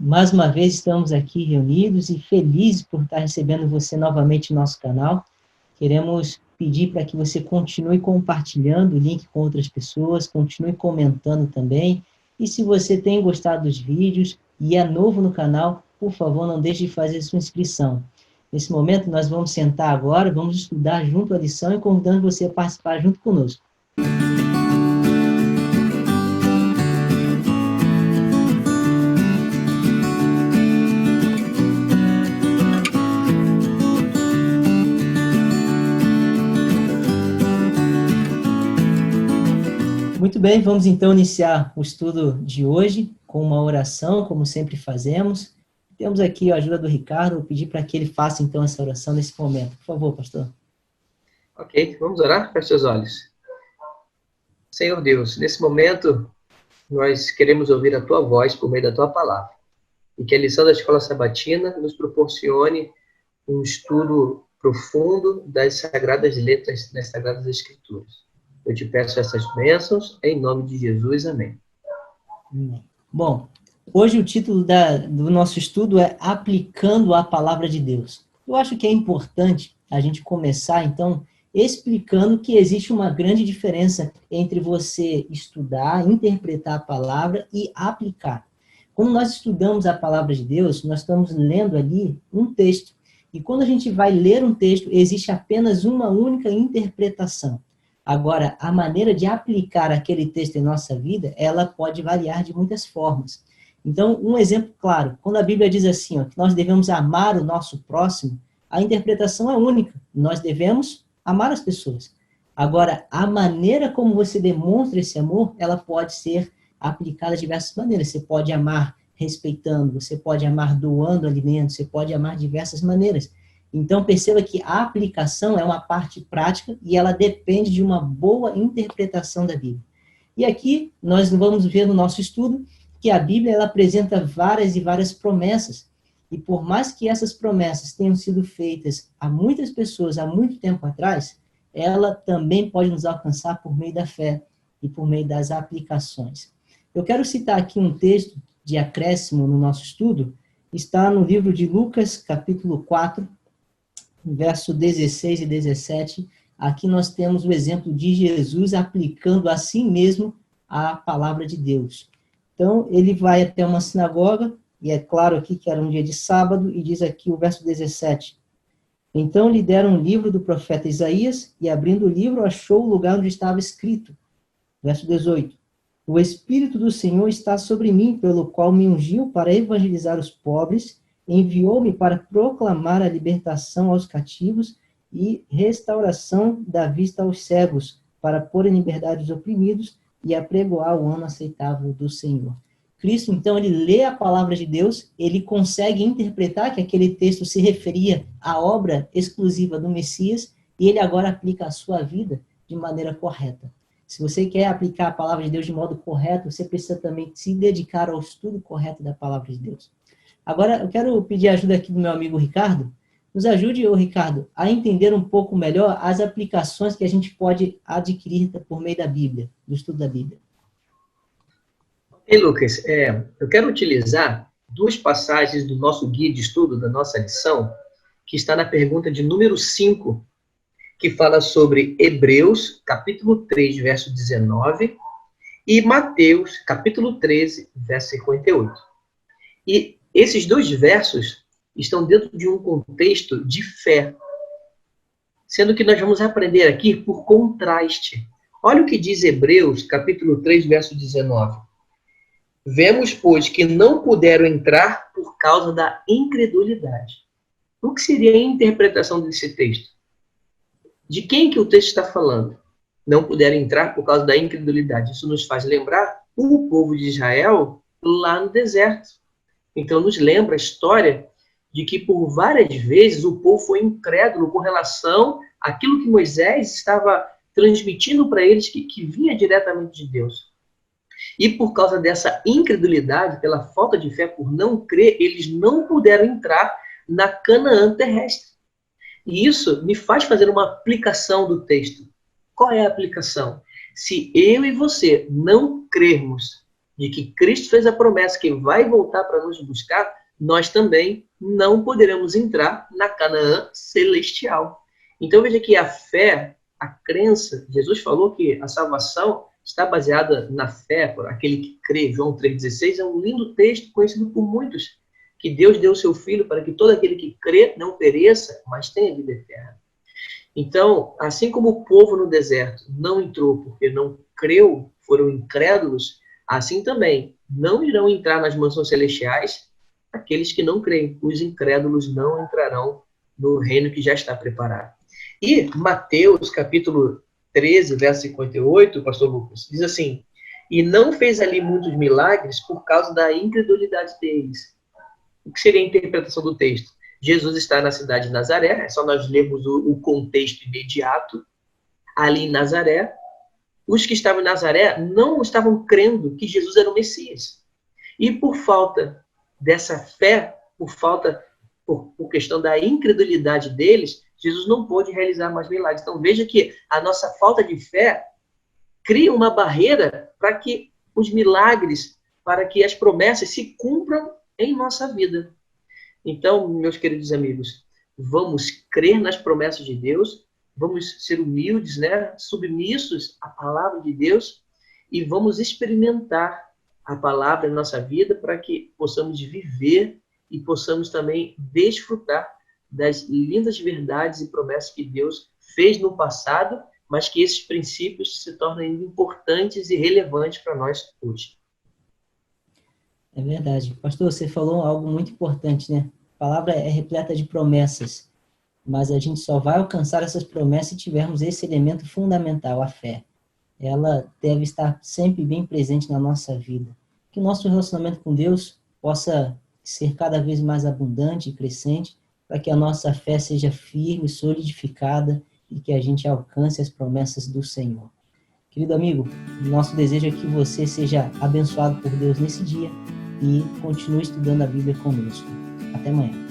Mais uma vez estamos aqui reunidos e felizes por estar recebendo você novamente no nosso canal. Queremos pedir para que você continue compartilhando o link com outras pessoas, continue comentando também. E se você tem gostado dos vídeos e é novo no canal, por favor, não deixe de fazer sua inscrição. Nesse momento, nós vamos sentar agora, vamos estudar junto a lição e convidando você a participar junto conosco. Muito bem, vamos então iniciar o estudo de hoje com uma oração, como sempre fazemos. Temos aqui a ajuda do Ricardo, vou pedir para que ele faça então essa oração nesse momento. Por favor, pastor. Ok, vamos orar? Feche seus olhos. Senhor Deus, nesse momento nós queremos ouvir a Tua voz por meio da Tua palavra. E que a lição da Escola Sabatina nos proporcione um estudo profundo das Sagradas Letras, das Sagradas Escrituras. Eu te peço essas bênçãos, em nome de Jesus, amém. Bom, hoje o título do nosso estudo é Aplicando a Palavra de Deus. Eu acho que é importante a gente começar, então, explicando que existe uma grande diferença entre você estudar, interpretar a palavra e aplicar. Quando nós estudamos a Palavra de Deus, nós estamos lendo ali um texto. E quando a gente vai ler um texto, existe apenas uma única interpretação. Agora, a maneira de aplicar aquele texto em nossa vida, ela pode variar de muitas formas. Então, um exemplo claro, quando a Bíblia diz assim, ó, que nós devemos amar o nosso próximo, a interpretação é única. Nós devemos amar as pessoas. Agora, a maneira como você demonstra esse amor, ela pode ser aplicada de diversas maneiras. Você pode amar respeitando, você pode amar doando alimento, você pode amar de diversas maneiras. Então, perceba que a aplicação é uma parte prática e ela depende de uma boa interpretação da Bíblia. E aqui, nós vamos ver no nosso estudo que a Bíblia ela apresenta várias e várias promessas. E por mais que essas promessas tenham sido feitas a muitas pessoas há muito tempo atrás, ela também pode nos alcançar por meio da fé e por meio das aplicações. Eu quero citar aqui um texto de acréscimo no nosso estudo, está no livro de Lucas, capítulo 4, verso 16 e 17, aqui nós temos o exemplo de Jesus aplicando a si mesmo a palavra de Deus. Então, ele vai até uma sinagoga, e é claro aqui que era um dia de sábado, e diz aqui o verso 17. Então lhe deram um livro do profeta Isaías, e abrindo o livro, achou o lugar onde estava escrito. Verso 18. O Espírito do Senhor está sobre mim, pelo qual me ungiu para evangelizar os pobres, enviou-me para proclamar a libertação aos cativos e restauração da vista aos cegos, para pôr em liberdade os oprimidos e apregoar o ano aceitável do Senhor. Cristo, então, ele lê a palavra de Deus, ele consegue interpretar que aquele texto se referia à obra exclusiva do Messias, e ele agora aplica a sua vida de maneira correta. Se você quer aplicar a palavra de Deus de modo correto, você precisa também se dedicar ao estudo correto da palavra de Deus. Agora, eu quero pedir a ajuda aqui do meu amigo Ricardo. Nos ajude, Ricardo, a entender um pouco melhor as aplicações que a gente pode adquirir por meio da Bíblia, do estudo da Bíblia. Ok, Lucas, eu quero utilizar duas passagens do nosso guia de estudo, da nossa lição, que está na pergunta de número 5, que fala sobre Hebreus, capítulo 3, verso 19, e Mateus, capítulo 13, verso 58. E esses dois versos estão dentro de um contexto de fé, sendo que nós vamos aprender aqui por contraste. Olha o que diz Hebreus, capítulo 3, verso 19. Vemos, pois, que não puderam entrar por causa da incredulidade. O que seria a interpretação desse texto? De quem que o texto está falando? Não puderam entrar por causa da incredulidade. Isso nos faz lembrar o povo de Israel lá no deserto. Então, nos lembra a história de que, por várias vezes, o povo foi incrédulo com relação àquilo que Moisés estava transmitindo para eles, que vinha diretamente de Deus. E por causa dessa incredulidade, pela falta de fé, por não crer, eles não puderam entrar na Canaã terrestre. E isso me faz fazer uma aplicação do texto. Qual é a aplicação? Se eu e você não crermos de que Cristo fez a promessa que vai voltar para nos buscar, nós também não poderemos entrar na Canaã celestial. Então veja que a fé, a crença, Jesus falou que a salvação está baseada na fé, por aquele que crê. João 3,16 é um lindo texto conhecido por muitos, que Deus deu o seu Filho para que todo aquele que crê não pereça, mas tenha vida eterna. Então, assim como o povo no deserto não entrou porque não creu, foram incrédulos, assim também não irão entrar nas mansões celestiais aqueles que não creem. Os incrédulos não entrarão no reino que já está preparado. E Mateus, capítulo 13, verso 58, pastor Lucas, diz assim: e não fez ali muitos milagres por causa da incredulidade deles. O que seria a interpretação do texto? Jesus está na cidade de Nazaré, é só nós lermos o contexto imediato. Ali em Nazaré, os que estavam em Nazaré não estavam crendo que Jesus era o Messias. E por falta dessa fé, por questão da incredulidade deles, Jesus não pôde realizar mais milagres. Então veja que a nossa falta de fé cria uma barreira para que os milagres, para que as promessas se cumpram em nossa vida. Então, meus queridos amigos, vamos crer nas promessas de Deus, vamos ser humildes, né? Submissos à palavra de Deus e vamos experimentar a palavra em nossa vida para que possamos viver e possamos também desfrutar das lindas verdades e promessas que Deus fez no passado, mas que esses princípios se tornem importantes e relevantes para nós hoje. É verdade. Pastor, você falou algo muito importante, né? A palavra é repleta de promessas, mas a gente só vai alcançar essas promessas se tivermos esse elemento fundamental, a fé. Ela deve estar sempre bem presente na nossa vida. Que o nosso relacionamento com Deus possa ser cada vez mais abundante e crescente, para que a nossa fé seja firme, solidificada e que a gente alcance as promessas do Senhor. Querido amigo, nosso desejo é que você seja abençoado por Deus nesse dia e continue estudando a Bíblia conosco. Até amanhã.